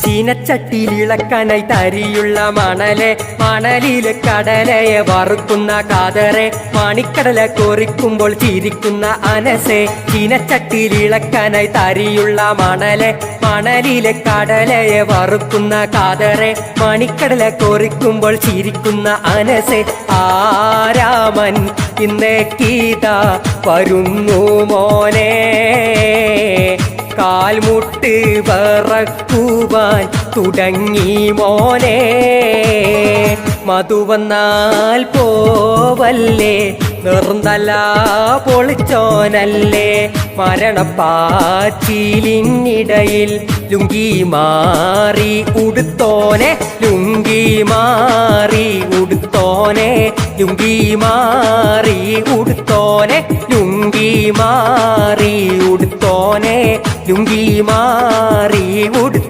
ചീനച്ചട്ടിയിലിളക്കാനായി തരിയുള്ള മണലെ, മണലിലെ കടലയെ വറുക്കുന്ന കാതറെ, മാണിക്കടല കോറിക്കുമ്പോൾ ചിരിക്കുന്ന അനസെ. ചീനച്ചട്ടിയിലിളക്കാനായി തരിയുള്ള മണലെ, മണലിലെ കടലയെ വറുക്കുന്ന കാതറെ, മാണിക്കടല കോറിക്കുമ്പോൾ ചിരിക്കുന്ന അനസെ. ആരാമൻ ഇന്നേക്കീതാ വരുന്നു മോനെ, കാൽമുട്ട് വറക്കുവാൻ തുടങ്ങി മോനെ. മധുവന്നാൽ പോവല്ലേ, നിർന്നല പൊളിച്ചോനല്ലേ. മരണപ്പാച്ചിലിനിടയിൽ ലുങ്കി മാറി ഉടുത്തോനെ, ലുങ്കി മാറി ഉടുത്തോനെ, ലുങ്കി മാറി ഉടുത്തോനെ, ലുങ്കി മാറി ഉടുത്തോനെ, ലുങ്കി മാറി ഉടുത്തോ.